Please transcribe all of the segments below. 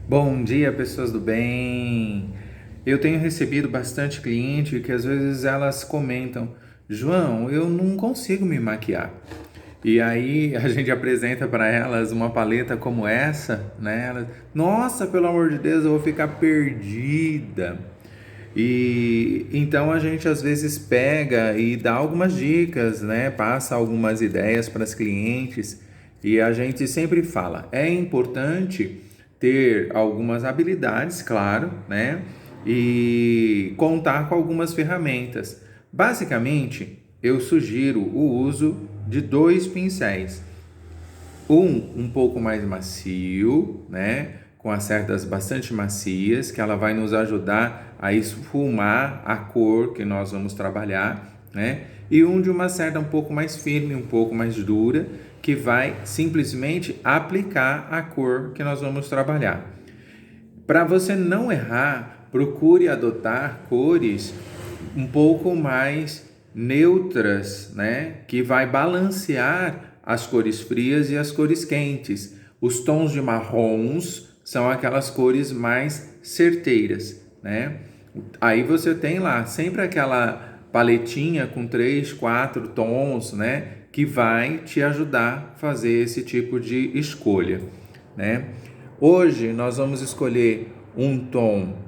Bom dia, pessoas do bem. Eu tenho recebido bastante cliente que às vezes elas comentam: João, eu não consigo me maquiar. E aí a gente apresenta para elas uma paleta como essa, né? Elas, nossa, pelo amor de Deus, eu vou ficar perdida. E então a gente às vezes pega e dá algumas dicas, né? Passa algumas ideias para as clientes e a gente sempre fala, é importante ter algumas habilidades, claro, né? E contar com algumas ferramentas. Basicamente, eu sugiro o uso de dois pincéis. Um pouco mais macio, né? Com as cerdas bastante macias, que ela vai nos ajudar a esfumar a cor que nós vamos trabalhar, né? E um de uma cerda um pouco mais firme, um pouco mais dura, que vai simplesmente aplicar a cor que nós vamos trabalhar. Para você não errar, procure adotar cores um pouco mais neutras, né? Que vai balancear as cores frias e as cores quentes. Os tons de marrons são aquelas cores mais certeiras, né? Aí você tem lá sempre aquela paletinha com 3, 4 tons, né? Que vai te ajudar a fazer esse tipo de escolha, né? Hoje nós vamos escolher um tom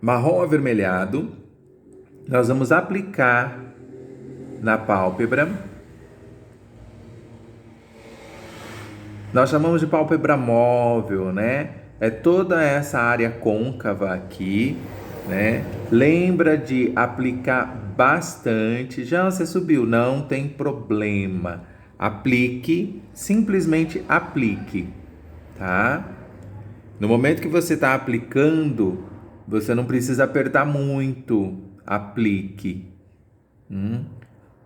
marrom avermelhado. Nós vamos aplicar na pálpebra. Nós chamamos de pálpebra móvel, né? É toda essa área côncava aqui, né? Lembra de aplicar bastante. Já você subiu, não tem problema. Aplique, simplesmente aplique, tá? No momento que você está aplicando, você não precisa apertar muito. Aplique.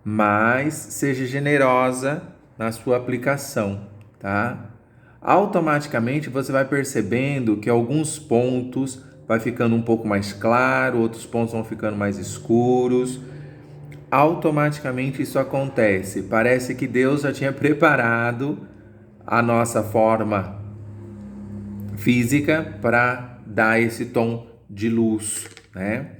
Mas seja generosa na sua aplicação, tá? Automaticamente você vai percebendo que alguns pontos vai ficando um pouco mais claro, outros pontos vão ficando mais escuros. Automaticamente isso acontece. Parece que Deus já tinha preparado a nossa forma física para dar esse tom de luz, né?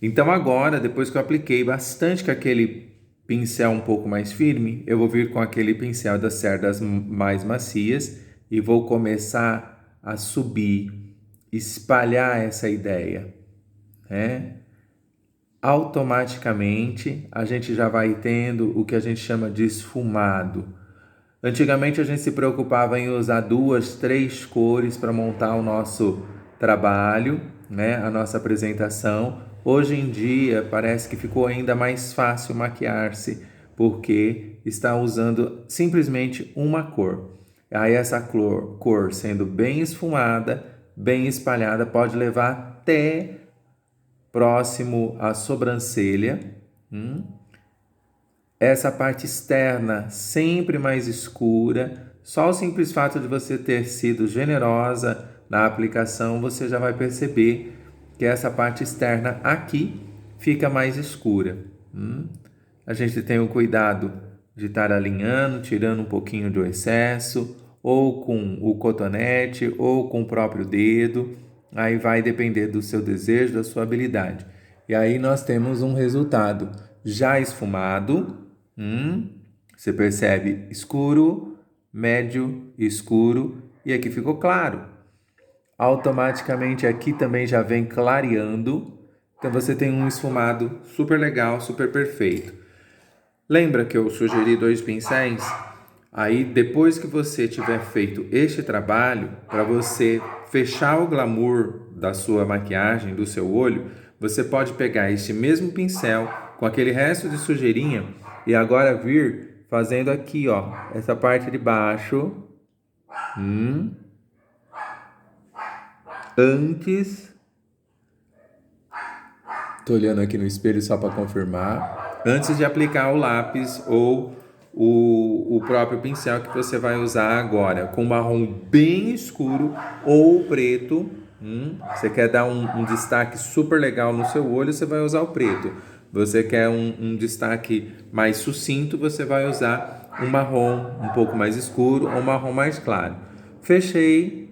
Então agora, depois que eu apliquei bastante com aquele pincel um pouco mais firme, eu vou vir com aquele pincel das cerdas mais macias e vou começar a subir, espalhar essa ideia, né? Automaticamente a gente já vai tendo o que a gente chama de esfumado. Antigamente a gente se preocupava em usar 2, 3 cores para montar o nosso trabalho, né? A nossa apresentação. Hoje em dia parece que ficou ainda mais fácil maquiar-se, porque está usando simplesmente uma cor. Aí essa cor sendo bem esfumada, bem espalhada, pode levar até próximo à sobrancelha. Essa parte externa sempre mais escura. Só o simples fato de você ter sido generosa na aplicação, você já vai perceber que essa parte externa aqui fica mais escura. A gente tem o cuidado de estar alinhando, tirando um pouquinho do excesso, ou com o cotonete, ou com o próprio dedo. Aí vai depender do seu desejo, da sua habilidade. E aí nós temos um resultado já esfumado. Você percebe escuro, médio, escuro, e aqui ficou claro. Automaticamente aqui também já vem clareando. Então você tem um esfumado super legal, super perfeito. Lembra que eu sugeri 2 pincéis? Aí depois que você tiver feito este trabalho, para você fechar o glamour da sua maquiagem, do seu olho, você pode pegar este mesmo pincel com aquele resto de sujeirinha e agora vir fazendo aqui, ó, essa parte de baixo, antes. Tô olhando aqui no espelho só para confirmar. Antes de aplicar o lápis ou o próprio pincel que você vai usar agora, com marrom bem escuro ou preto. Você quer dar um destaque super legal no seu olho, você vai usar o preto. Você quer um destaque mais sucinto, você vai usar um marrom um pouco mais escuro ou um marrom mais claro. Fechei,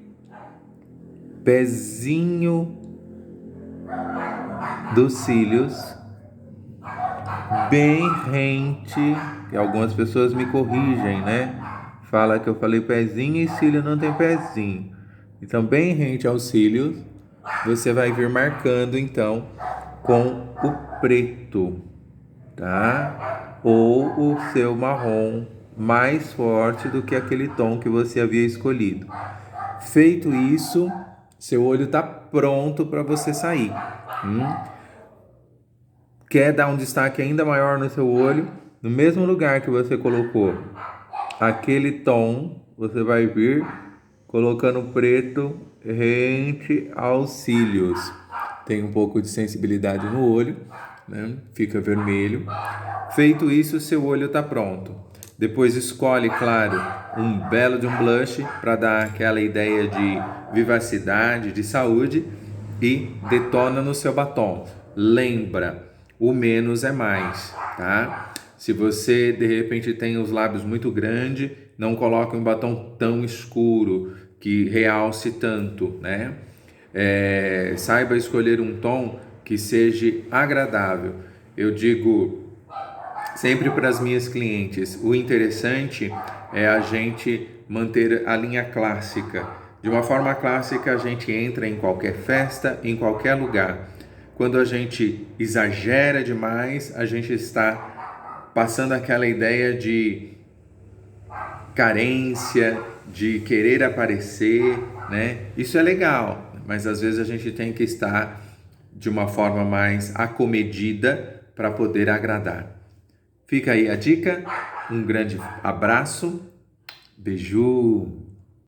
pezinho dos cílios bem rente, que algumas pessoas me corrigem, né? Fala que eu falei pezinho e cílio não tem pezinho. Então, bem rente aos cílios, você vai vir marcando, então, com o preto, tá? Ou o seu marrom mais forte do que aquele tom que você havia escolhido. Feito isso, seu olho está pronto para você sair. Quer dar um destaque ainda maior no seu olho? No mesmo lugar que você colocou aquele tom, você vai vir colocando preto rente aos cílios. Tem um pouco de sensibilidade no olho, né? Fica vermelho. Feito isso, seu olho está pronto. Depois escolhe, claro, um belo de um blush para dar aquela ideia de vivacidade, de saúde, e detona no seu batom. Lembra, o menos é mais, tá? Se você de repente tem os lábios muito grandes, não coloque um batom tão escuro que realce tanto, né? Saiba escolher um tom que seja agradável. Eu digo sempre para as minhas clientes, o interessante é a gente manter a linha clássica. De uma forma clássica, a gente entra em qualquer festa, em qualquer lugar. Quando a gente exagera demais, a gente está passando aquela ideia de carência, de querer aparecer, né? Isso é legal, mas às vezes a gente tem que estar de uma forma mais acomedida para poder agradar. Fica aí a dica, um grande abraço, beijo!